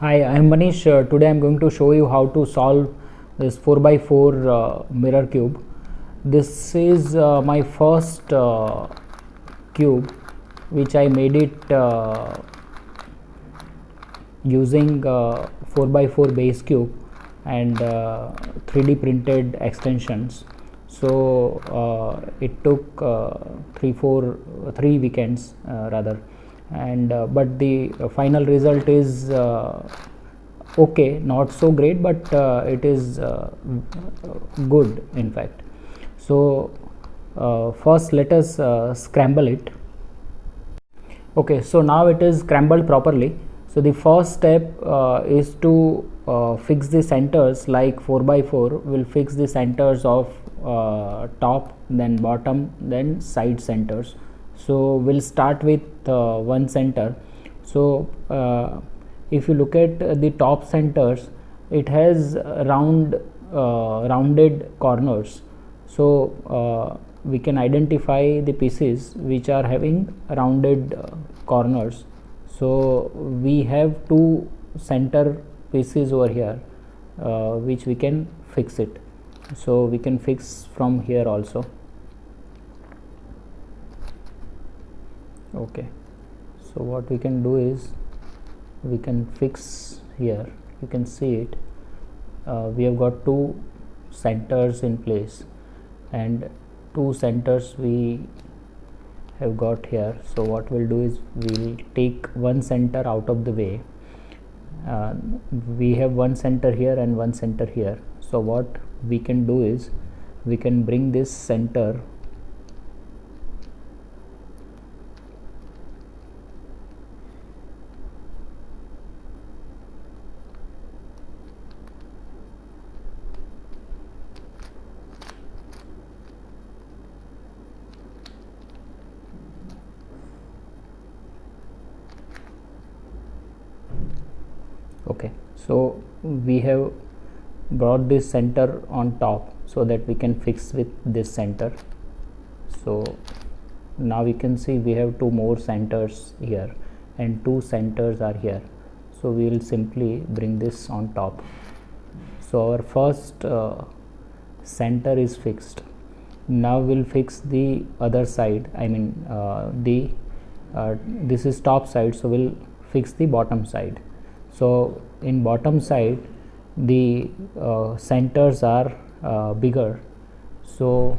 Hi, I am Manish. Today I am going to show you how to solve this 4x4 mirror cube. This is my first cube which I made it using 4x4 base cube and 3D printed extensions. So it took 3 weekends rather, and but the final result is okay, not so great, but it is good in fact. So first let us scramble it. Okay, so now it is scrambled properly. So the first step is to fix the centers. Like 4x4 will fix the centers of top, then bottom, then side centers. So we'll start with one center. So if you look at the top centers, it has rounded corners. So we can identify the pieces which are having rounded corners. So we have two center pieces over here which we can fix it. So we can fix from here also. Okay, so what we can do is we can fix here. You can see it. We have got two centers in place and two centers we have got here. So what we'll do is we'll take one center out of the way. We have one center here and one center here. So what we can do is we can bring this center okay, so we have brought this center on top so that we can fix with this center. So now we can see we have two more centers here and two centers are here. So we will simply bring this on top. So our first center is fixed. Now we'll fix the other side. I mean this is top side, so we'll fix the bottom side. So in bottom side the centers are bigger. So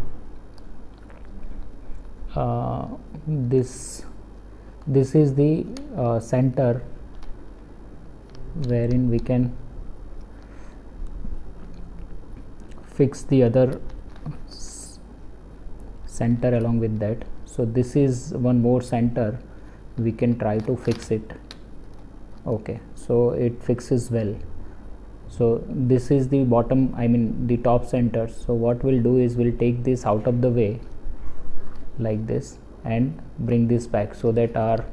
this is the center wherein we can fix the other center along with that. So this is one more center, we can try to fix it. Okay, so it fixes well. So this is the bottom, I mean the top center. So what we'll do is we'll take this out of the way like this and bring this back so that our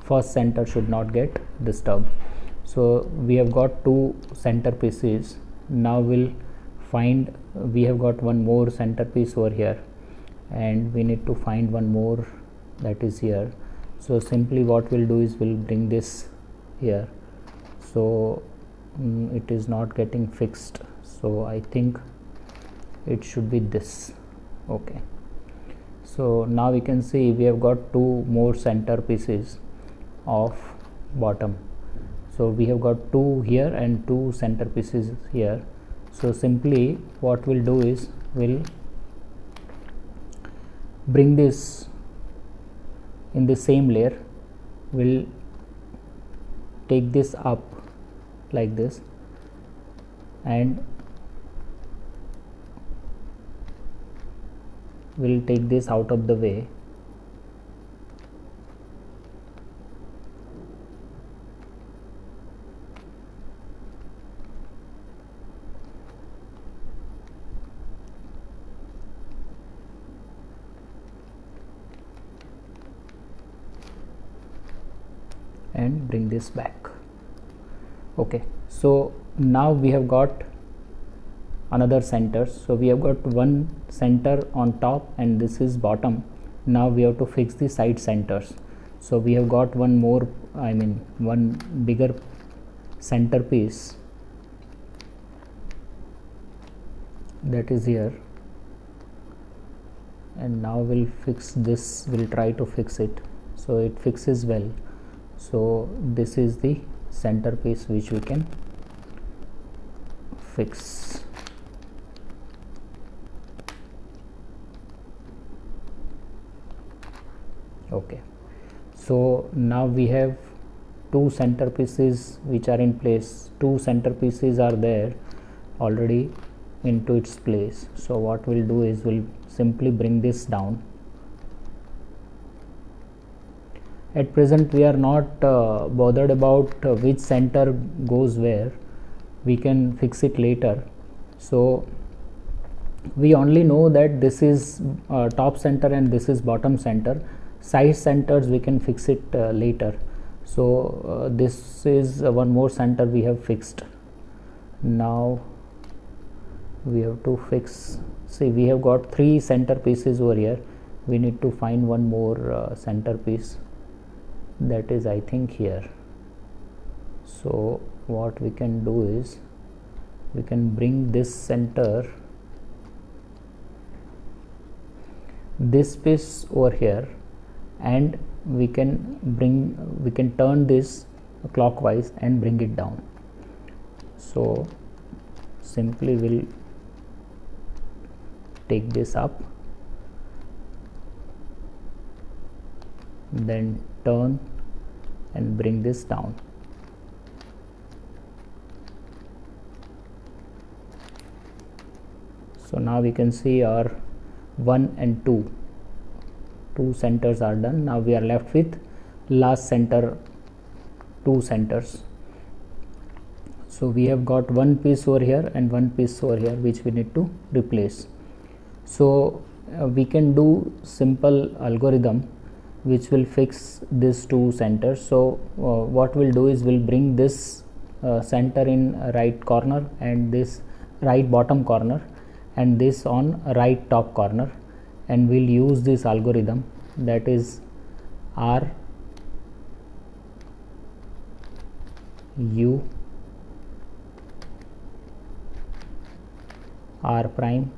first center should not get disturbed. So we have got two center pieces. Now we'll find, we have got one more center piece over here and we need to find one more that is here. So simply what we'll do is we'll bring this here. So it is not getting fixed, so I think it should be this. Okay, so now we can see we have got two more center pieces of bottom. So we have got two here and two center pieces here. So simply what we'll do is we'll bring this in the same layer. We'll take this up like this and we'll take this out of the way. And bring this back. Okay, so now we have got another center. So we have got one center on top and this is bottom. Now we have to fix the side centers. So we have got one more, one bigger centerpiece that is here, and now we'll fix this, we'll try to fix it. So it fixes well. So this is the centerpiece which we can fix. Okay, so now we have two centerpieces which are in place. Two centerpieces are there already into its place. So what we'll do is we'll simply bring this down. At present we are not bothered about which center goes where. We can fix it later. So we only know that this is top center and this is bottom center. Side centers we can fix it later. So this is one more center we have fixed. Now we have to fix, see, we have got three center pieces over here. We need to find one more center piece, that is I think here. So what we can do is we can bring this center, this piece over here, and we can turn this clockwise and bring it down. So simply we'll take this up, then turn and bring this down. So now we can see our 1 and 2 centers are done. Now we are left with last center, 2 centers. So we have got one piece over here and one piece over here which we need to replace. So we can do simple algorithm which will fix these two centers. So what we'll do is we'll bring this center in right corner and this right bottom corner and this on right top corner, and we'll use this algorithm, that is R U R prime,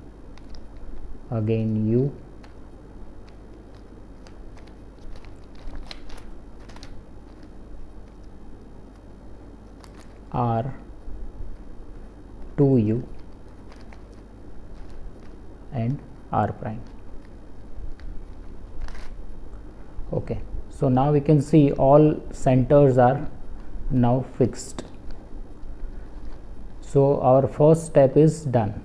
again U, R 2U and R prime. Okay, so now we can see all centers are now fixed. So our first step is done.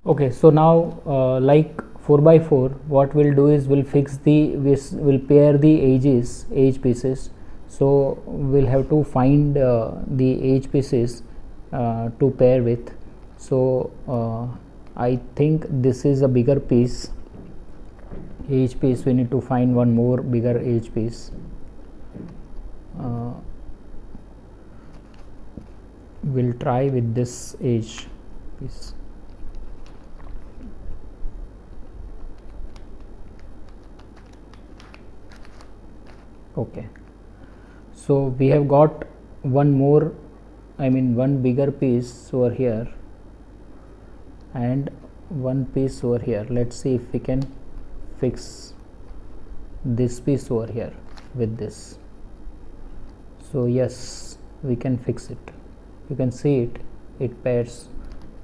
Okay, so now like 4x4, what we'll do is we'll pair the edge pieces. So we'll have to find the edge pieces to pair with. So I think this is a bigger piece, edge piece. We need to find one more bigger edge piece. We'll try with this edge piece. Okay, so we have got one more, one bigger piece over here and one piece over here. Let's see if we can fix this piece over here with this. So yes, we can fix it. You can see it pairs.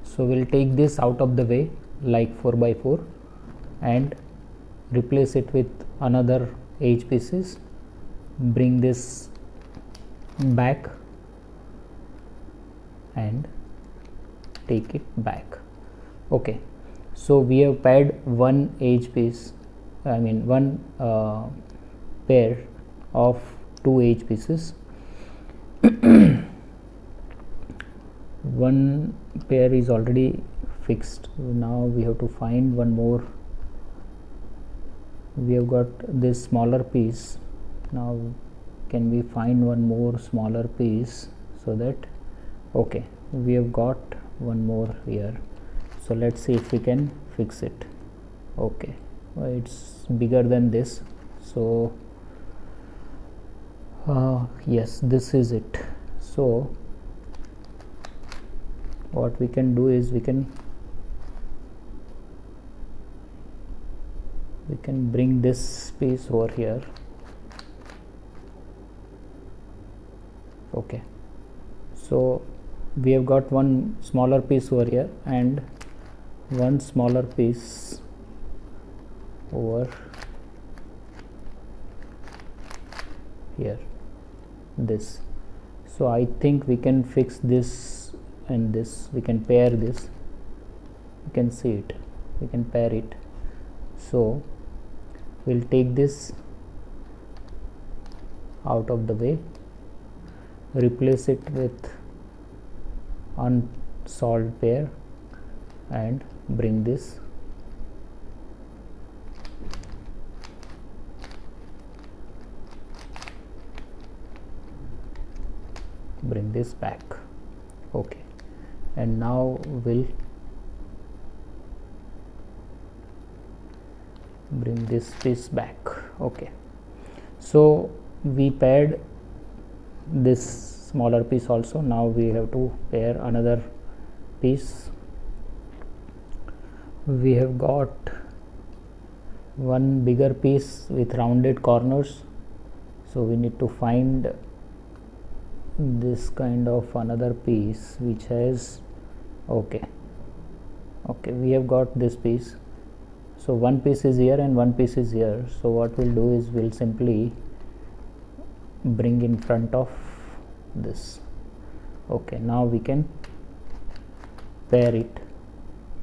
So we'll take this out of the way like 4x4 and replace it with another edge pieces. Bring this back and take it back. Okay, so we have paired one edge piece, one pair of two edge pieces. One pair is already fixed. Now we have to find one more. We have got this smaller piece. Now can we find one more smaller piece, so that, okay, we have got one more here. So let's see if we can fix it. Okay, it's bigger than this. So yes, this is it. So what we can do is we can bring this piece over here. Okay, so we have got one smaller piece over here and one smaller piece over here, this. So I think we can fix this and this, we can pair this, you can see it, we can pair it. So we'll take this out of the way, replace it with unsolved pair and bring this back. Okay, and now we'll bring this piece back. Okay, so we paired this smaller piece also. Now we have to pair another piece. We have got one bigger piece with rounded corners, so we need to find this kind of another piece which has, okay, we have got this piece. So one piece is here and one piece is here. So what we'll do is we'll simply bring in front of this. Okay, now we can pair it.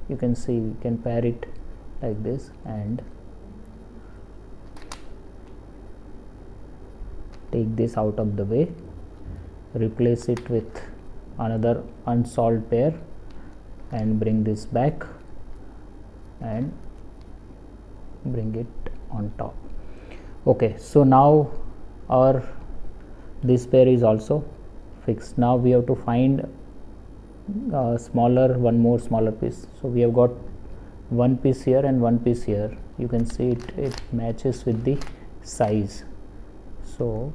You can see we can pair it like this and take this out of the way, replace it with another unsolved pair and bring this back and bring it on top. Okay, so now this pair is also fixed. Now we have to find one more smaller piece. So we have got one piece here and one piece here. You can see it matches with the size. So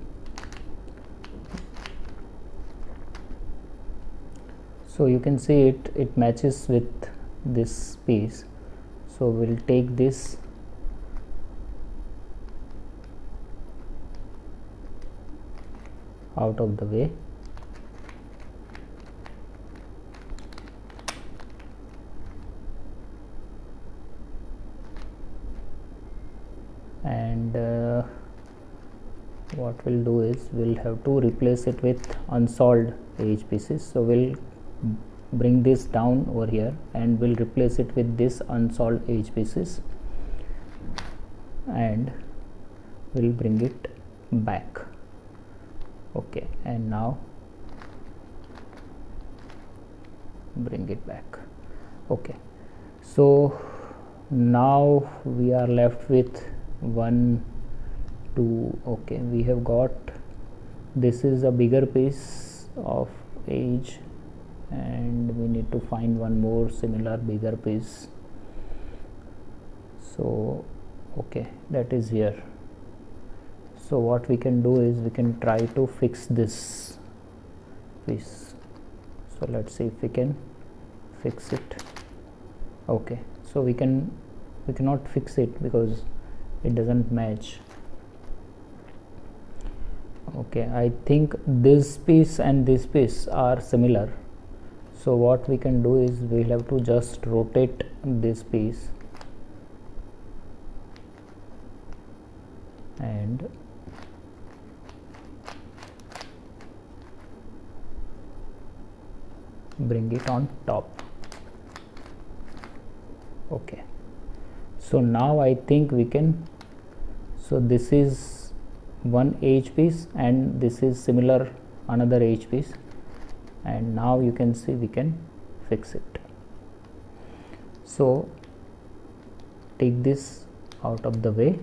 you can see it matches with this piece. So we'll take this out of the way, and what we'll do is we'll have to replace it with unsolved edge pieces. So we'll bring this down over here and we'll replace it with this unsolved edge pieces and we'll bring it back. Okay, and now bring it back. Okay, so now we are left with 1, 2. Okay, we have got, this is a bigger piece of edge and we need to find one more similar bigger piece. So okay, that is here. So what we can do is we can try to fix this piece. So let's see if we can fix it. Okay, so we cannot fix it because it doesn't match. Okay, I think this piece and this piece are similar. So what we can do is we'll have to just rotate this piece and bring it on top. Okay, so now I think we can, so this is one edge piece and this is similar another edge piece, and now you can see we can fix it. So take this out of the way,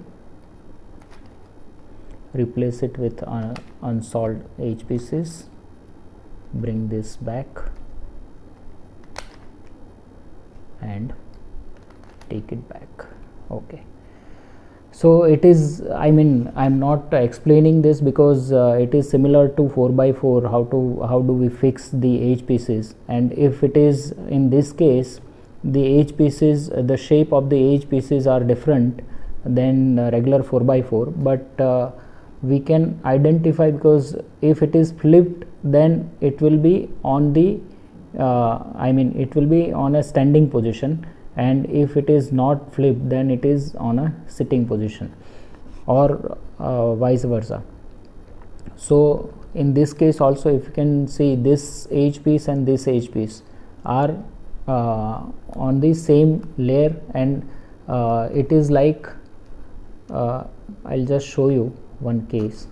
replace it with unsolved edge pieces, bring this back and take it back. Okay, So it is, I mean, I'm not explaining this because it is similar to 4x4, how do we fix the edge pieces. And if it is in this case, the edge pieces, the shape of the edge pieces are different than regular 4x4, but we can identify, because if it is flipped, then it will be on the I mean, it will be on a standing position, and if it is not flipped, then it is on a sitting position, or vice versa. So in this case also, if you can see, this edge piece and this edge piece are on the same layer, and it is like, I'll just show you one case.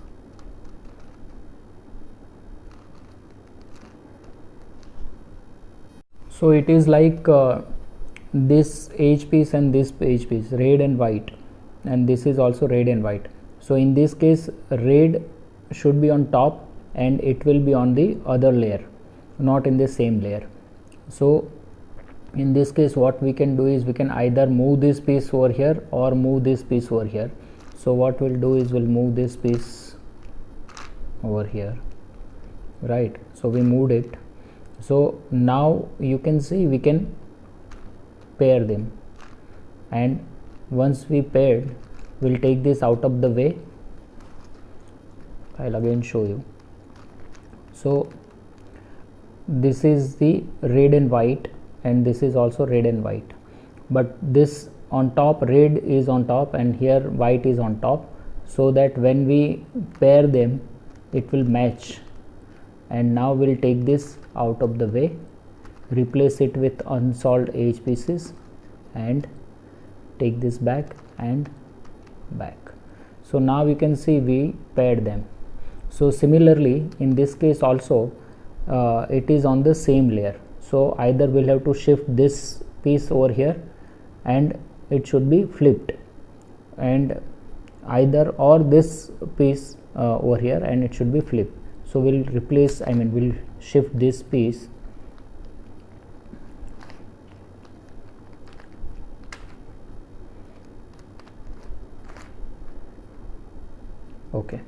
So it is like this edge piece and this edge piece, red and white, and this is also red and white. So in this case, red should be on top and it will be on the other layer, not in the same layer. So in this case, what we can do is we can either move this piece over here or move this piece over here. So what we'll do is we'll move this piece over here, right? So we moved it. So now you can see we can pair them, and once we paired, we'll take this out of the way. I'll again show you. So this is the red and white, and this is also red and white, but this on top, red is on top and here white is on top, so that when we pair them, it will match. And now we'll take this out of the way, replace it with unsolved edge pieces, and take this back and back. So now you can see we paired them. So similarly, in this case also, it is on the same layer. So either we'll have to shift this piece over here and it should be flipped, and either or this piece over here and it should be flipped. So we'll replace, I mean, we'll shift this piece. Okay,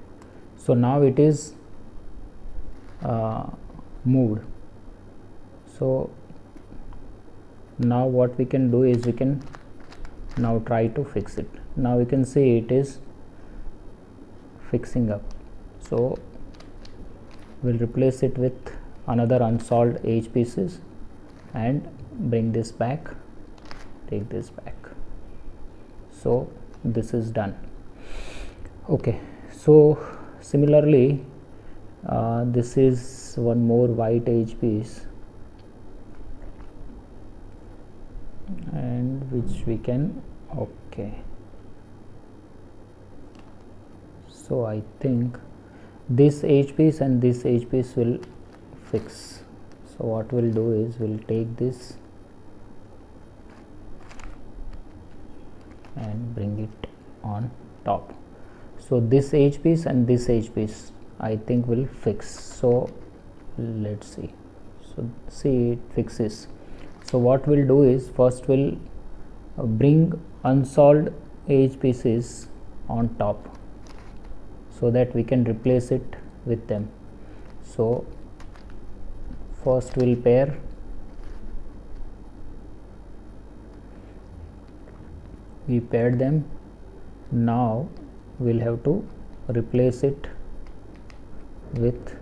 so now it is moved. So now what we can do is we can now try to fix it. Now you can see it is fixing up. So we'll replace it with another unsolved edge pieces and bring this back, take this back. So this is done. Okay, so similarly, this is one more white edge piece, and which we can, okay, so I think this edge piece and this edge piece will fix. So what we'll do is we'll take this and bring it on top. So this edge piece and this edge piece I think will fix. So let's see. So see, it fixes. So what we'll do is first we'll bring unsolved edge pieces on top, so that we can replace it with them. So first we'll pair, we paired them. Now we'll have to replace it with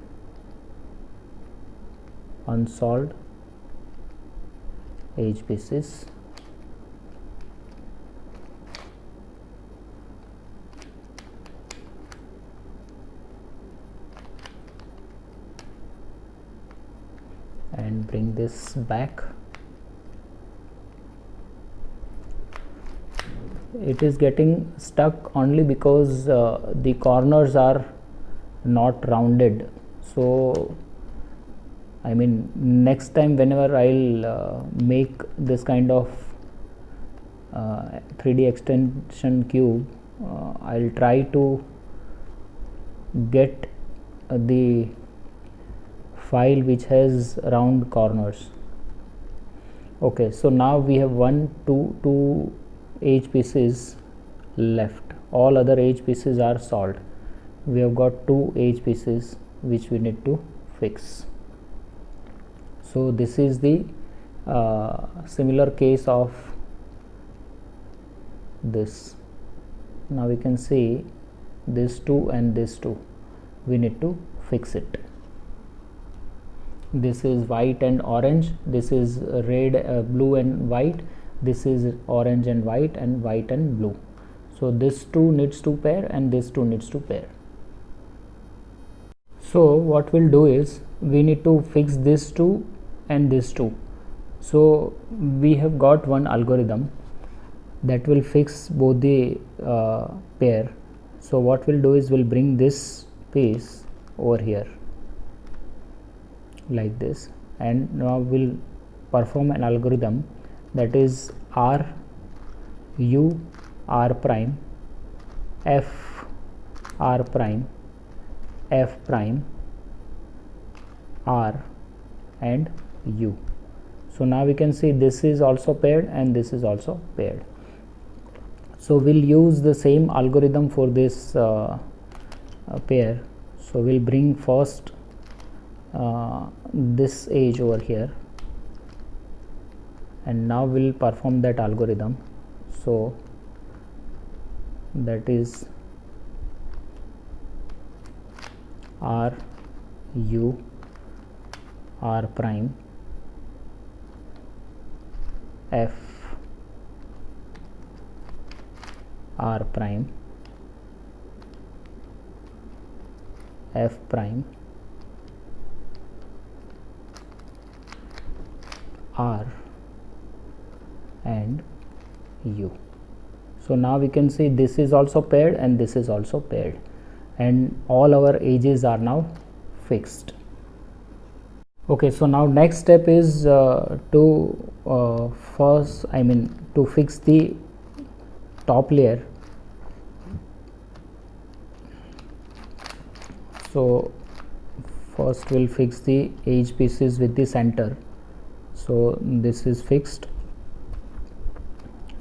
unsolved edge pieces. And bring this back. It is getting stuck only because the corners are not rounded. So I mean, next time whenever I'll make this kind of 3D extension cube, I'll try to get the file which has round corners. Okay, so now we have two edge pieces left all other edge pieces are solved. We have got 2 edge pieces which we need to fix. So this is the similar case of this. Now we can see this 2 and this 2, we need to fix it. This is white and orange, this is red, blue and white, this is orange and white and blue. So this 2 needs to pair and this 2 needs to pair. So what we'll do is we need to fix this 2 and this 2. So we have got one algorithm that will fix both the pair. So what we'll do is we'll bring this piece over here like this, and now we'll perform an algorithm that is R U R prime F R prime F prime R and U. So now we can see this is also paired and this is also paired. So we'll use the same algorithm for this pair. So we'll bring first this edge over here, and now we'll perform that algorithm. So that is R U R prime F R prime F prime R and U. So now we can see this is also paired and this is also paired, and all our edges are now fixed. Okay, so now next step is to fix the top layer. So first we'll fix the edge pieces with the center. So this is fixed.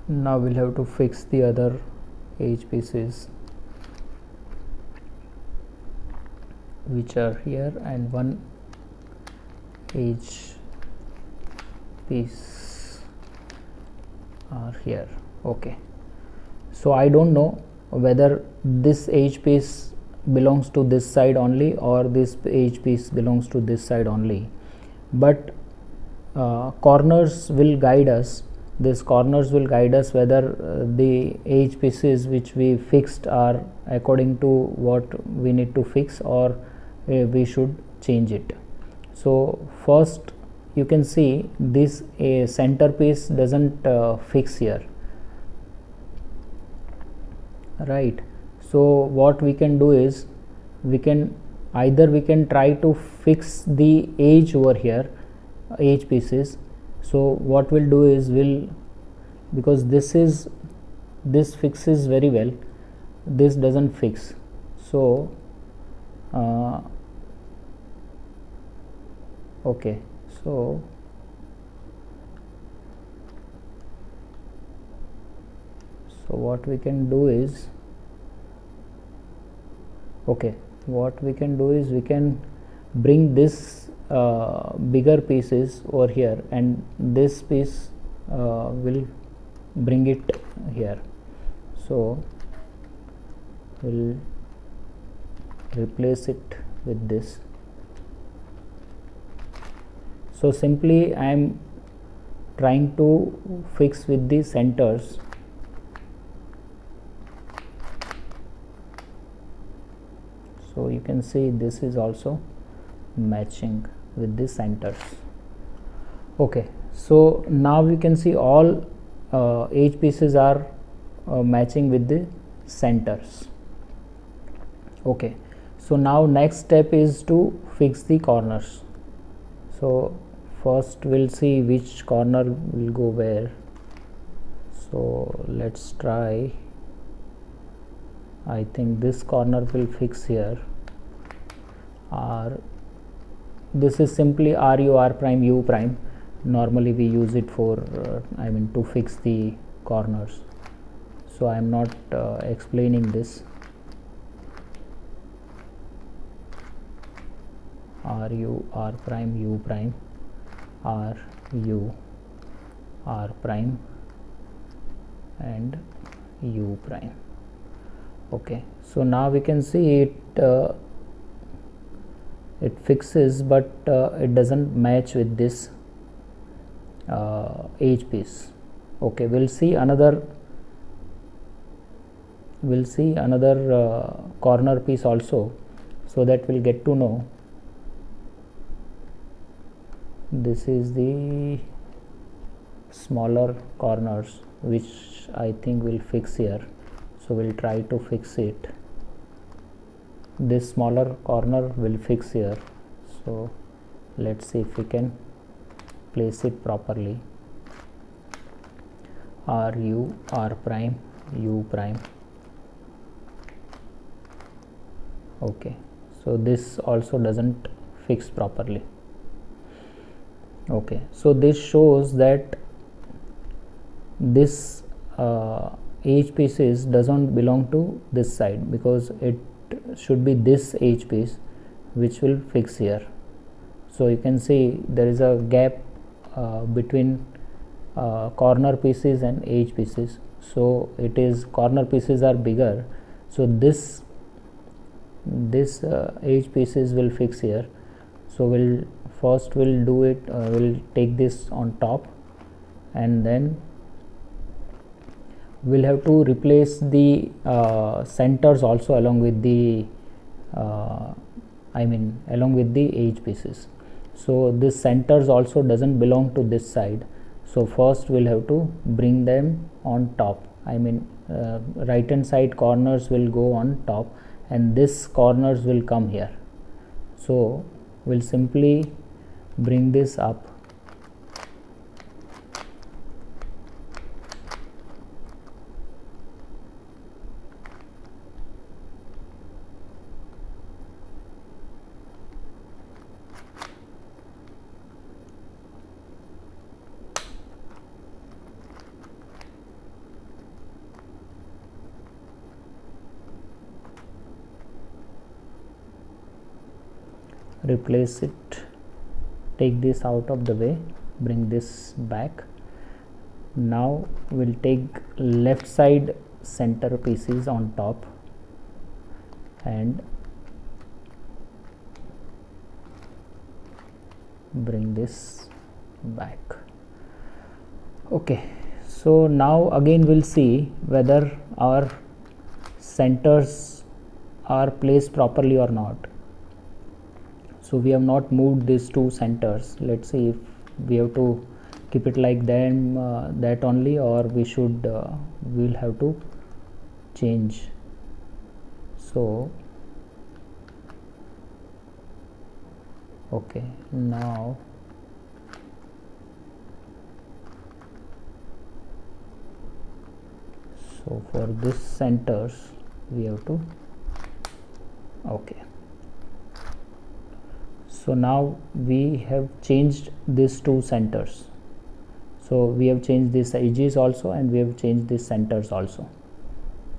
Now we'll have to fix the other edge pieces which are here, and one edge piece are here. Okay, so I don't know whether this edge piece belongs to this side only or this edge piece belongs to this side only, but corners will guide us. These corners will guide us whether the edge pieces which we fixed are according to what we need to fix, or we should change it. So first you can see this center piece doesn't fix here, right? So what we can do is we can try to fix the edge over here, edge pieces. So what we'll do is because this fixes very well, this doesn't fix. So okay, so what we can do is we can bring this bigger pieces over here, and this piece will bring it here. So we'll replace it with this. So simply I am trying to fix with the centers. So you can see this is also matching with the centers. Okay, so now we can see all edge pieces are matching with the centers. Okay, so now next step is to fix the corners. So first we'll see which corner will go where. So let's try, I think this corner will fix here. This is simply RU R prime U prime. Normally we use it for to fix the corners. so I am not explaining this. R u r prime u prime, r u r prime and u prime. Okay, so now we can see it fixes, but it doesn't match with this edge piece. Okay, we'll see another corner piece also, so that we'll get to know. This is the smaller corners which I think will fix here, so we'll try to fix it. This smaller corner will fix here, so let's see if we can place it properly. R u r prime u prime. Okay, so this also doesn't fix properly. Okay, so this shows that this edge pieces doesn't belong to this side, because it should be this edge piece which will fix here. So you can see there is a gap between corner pieces and edge pieces, so it is corner pieces are bigger, so this edge pieces will fix here. So we'll do it, we'll take this on top, and then we'll have to replace the centers also along with the along with the edge pieces. So this centers also doesn't belong to this side, so first we'll have to bring them on top. Right hand side corners will go on top and this corners will come here. So we'll simply bring this up. Replace it, take this out of the way, bring this back. Now we'll take left side center pieces on top and bring this back. Okay, so now again we'll see whether our centers are placed properly or not. So we have not moved these two centers. Let's see if we have to keep it like them that only, or we should we'll have to change. So okay, now so for this centers we have to, okay. So now we have changed these two centers. So we have changed these edges also and we have changed these centers also.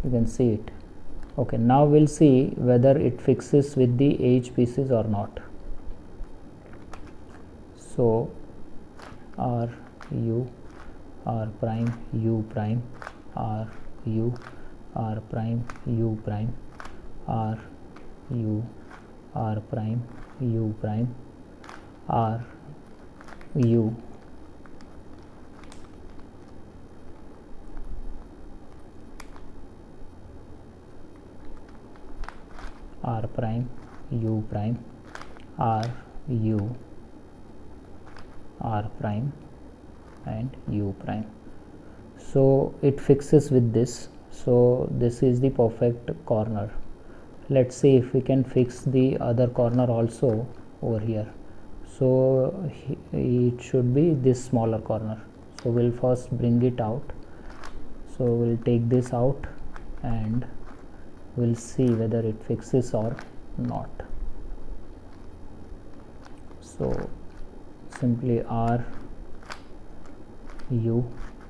You can see it. Okay, now we'll see whether it fixes with the edge pieces or not. So R u R prime u prime, R u R prime u prime, R u R prime u prime, R u R prime u prime, R u R prime and u prime. So it fixes with this. So this is the perfect corner. Let's see if we can fix the other corner also over here. So it should be this smaller corner. So we'll first bring it out. So we'll take this out and we'll see whether it fixes or not. So simply R u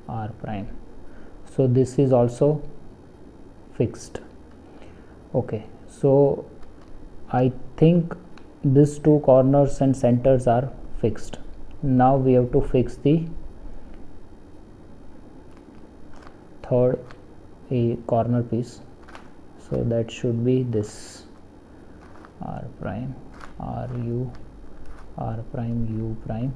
R prime. So this is also fixed. Okay, so I think these two corners and centers are fixed. Now we have to fix the third a corner piece, so that should be this r prime r u r prime u prime.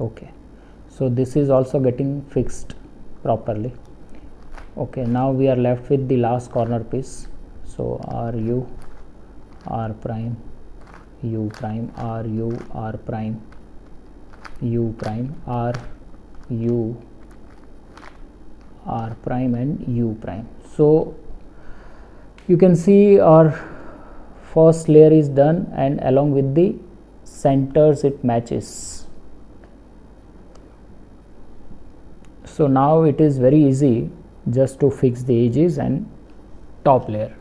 Okay, so this is also getting fixed properly. Okay, now we are left with the last corner piece. So r u r prime u prime r u r prime u prime r u r prime and u prime. So you can see our first layer is done, and along with the centers it matches. So now it is very easy just to fix the edges and top layer.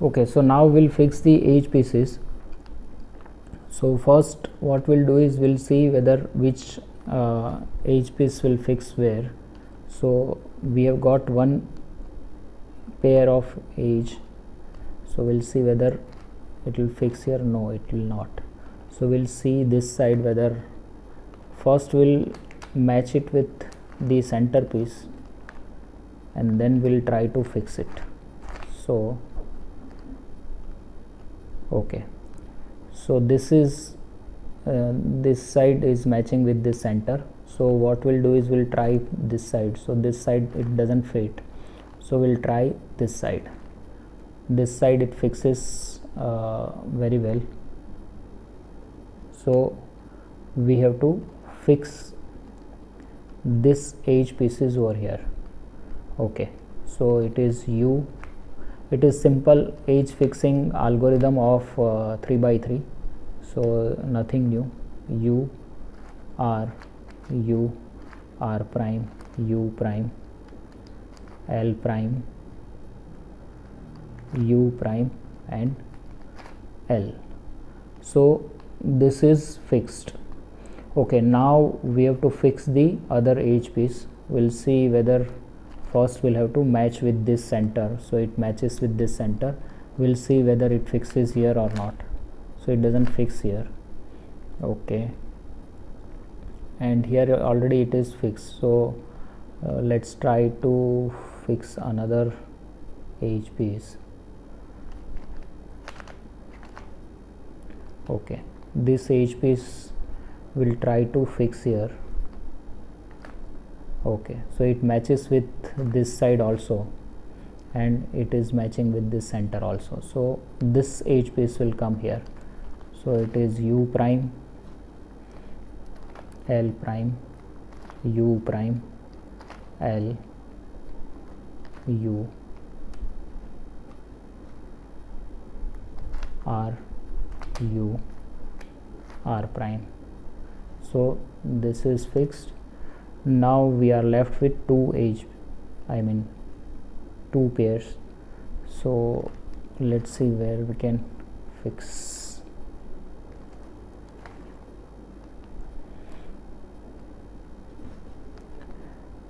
Okay, so now we'll fix the edge pieces. So first what we'll do is we'll see whether which edge piece will fix where. So we have got one pair of edge, so we'll see whether it will fix here. No, it will not. So we'll see this side whether first we'll match it with the center piece and then we'll try to fix it. So okay, so this is this side is matching with this center. So what we'll do is we'll try this side. So this side it doesn't fit, so we'll try this side. This side it fixes very well. So we have to fix this edge pieces over here. Okay, so it is u, it is simple edge fixing algorithm of 3x3, so nothing new. u r prime u prime l prime u prime and l. So this is fixed. Okay, now we have to fix the other edge piece. We'll see whether first we'll have to match with this center. So it matches with this center. We'll see whether it fixes here or not. So it doesn't fix here. Okay, and here already it is fixed. So let's try to fix another edge piece. Okay, this edge piece will try to fix here. Okay, so it matches with this side also, and it is matching with this center also. So this edge piece will come here. So it is u prime l prime u prime l u r u r prime. So this is fixed. Now we are left with two pairs. So let's see where we can fix.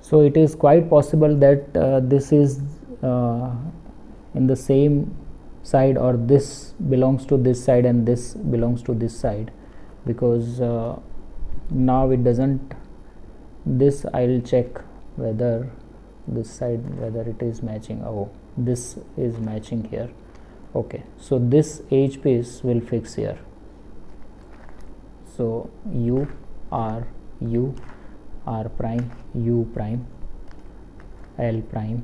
So it is quite possible that this is in the same side, or this belongs to this side and this belongs to this side, because now it doesn't. This I'll check whether this side, whether it is matching. Oh, this is matching here. Okay, so this edge piece will fix here. So u r prime u prime l prime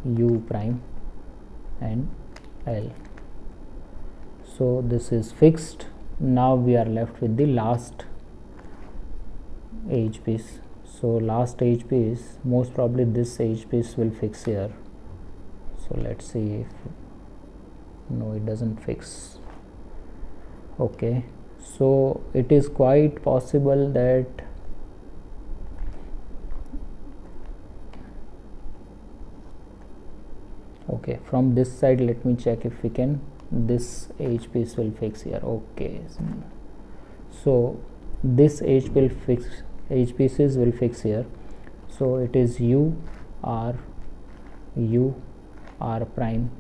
u prime and l. So this is fixed. Now we are left with the last edge piece. So last edge piece, most probably this edge piece will fix here. So let's see if no, it doesn't fix. Okay, so it is quite possible that Okay, from this side let me check if we can, this edge piece will fix here. Okay, so this edge pieces will fix here. So it is u r prime,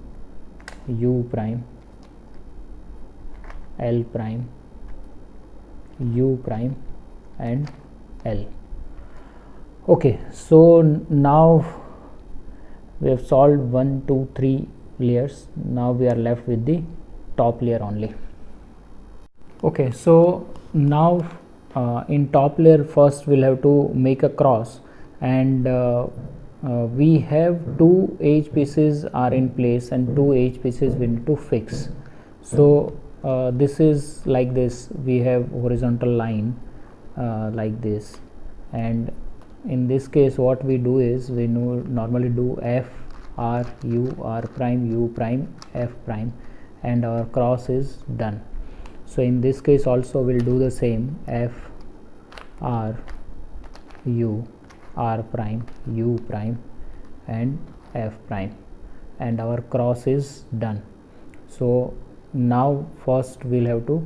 u prime, l prime, u prime and l. Okay, so now we have solved 1 2 3 layers. Now we are left with the top layer only. Okay, so now in top layer first we'll have to make a cross, and we have two edge pieces are in place and two edge pieces we need to fix. So this is like this, we have horizontal line like this, and in this case what we do is we normally do f r u r prime u prime f prime, and our cross is done. So in this case also we'll do the same, f r u r prime u prime and f prime, and our cross is done. So now first we'll have to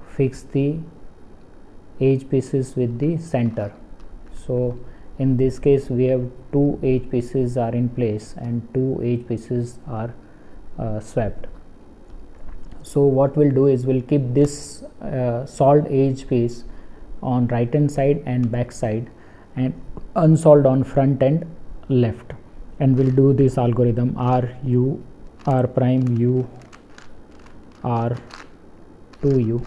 fix the edge pieces with the center. So in this case we have two edge pieces are in place and two edge pieces are swept. So what we'll do is we'll keep this solved edge piece on right hand side and back side, and unsolved on front and left, and we'll do this algorithm r u r prime u r 2u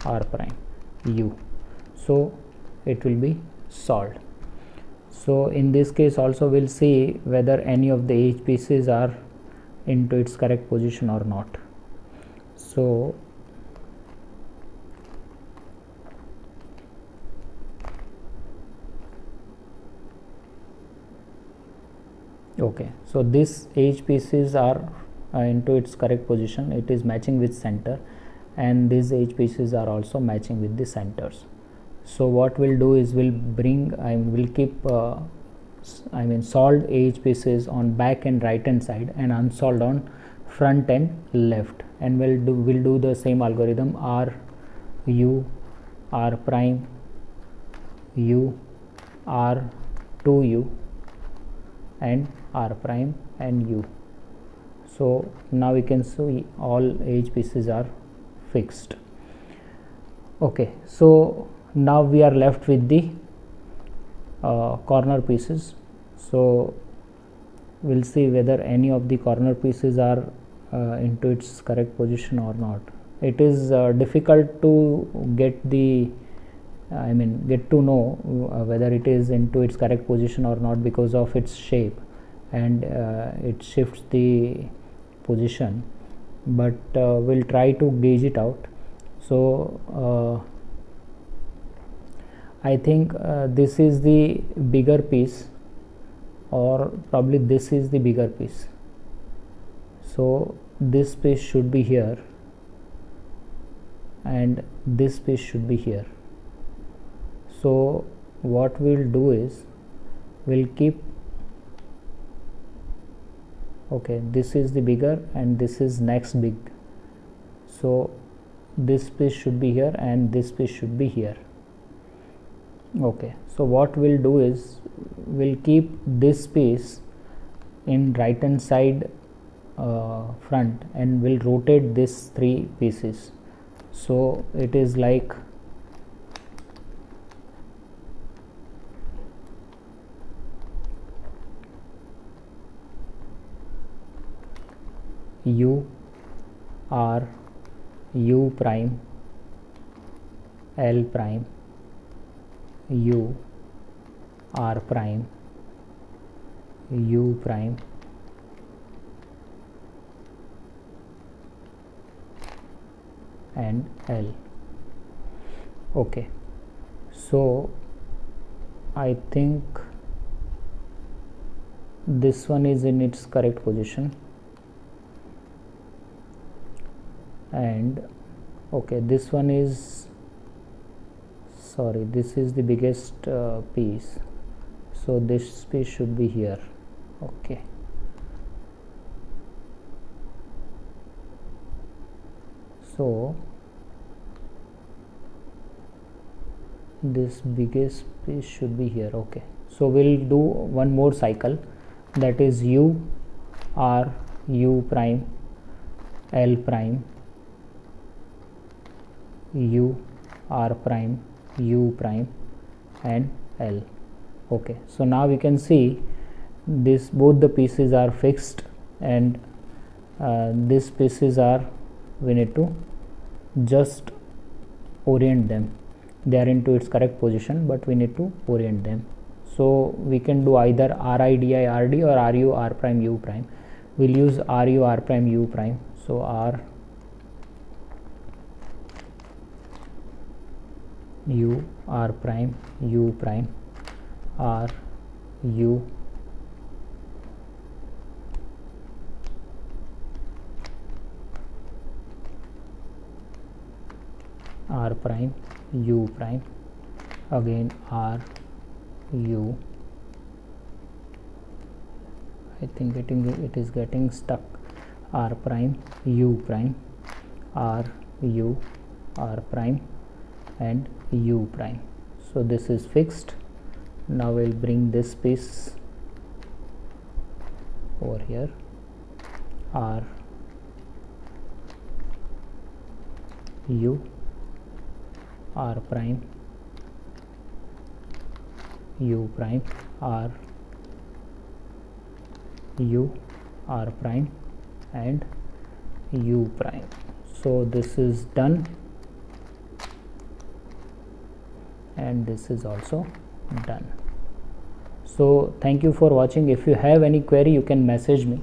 r prime u. So it will be solved. So in this case also we'll see whether any of the edge pieces are into its correct position or not. So okay, so this edge pieces are into its correct position, it is matching with center, and these edge pieces are also matching with the centers. So what we'll do is we'll keep solved edge pieces on back and right hand side and unsolved on front and left, and we'll do the same algorithm, r u r prime u r 2u and r prime and u. So now we can see all edge pieces are fixed. Okay, so now we are left with the corner pieces. So we'll see whether any of the corner pieces are into its correct position or not. It is difficult to get to know whether it is into its correct position or not because of its shape, and it shifts the position, but we'll try to gauge it out. So I think this is the bigger piece, or probably this is the bigger piece. So this piece should be here and this piece should be here. So what we'll do is we'll keep, okay, this is the bigger and this is next big, so this piece should be here and this piece should be here. Okay, so what we'll do is we'll keep this piece in right hand side front, and we'll rotate these three pieces. So it is like u r u prime l prime u r prime u prime and L. Okay, so I think this one is in its correct position, and okay, this one is, sorry, this is the biggest piece, so this piece should be here. Okay, So this biggest piece should be here. Okay, so we'll do one more cycle, that is u r u prime l prime u r prime u prime and l. Okay, so now we can see this both the pieces are fixed, and these pieces are, we need to just orient them. They are into its correct position, but we need to orient them. So we can do either RIDI RD or RU R prime U prime. We'll use RU R prime U prime. So R U R prime U prime R U R prime U prime, again R U. I think it is getting stuck. R prime U prime R U R prime and U prime. So this is fixed. Now we'll bring this piece over here. R U R prime U prime R U R prime and U prime. So this is done, and this is also done. So thank you for watching. If you have any query, you can message me.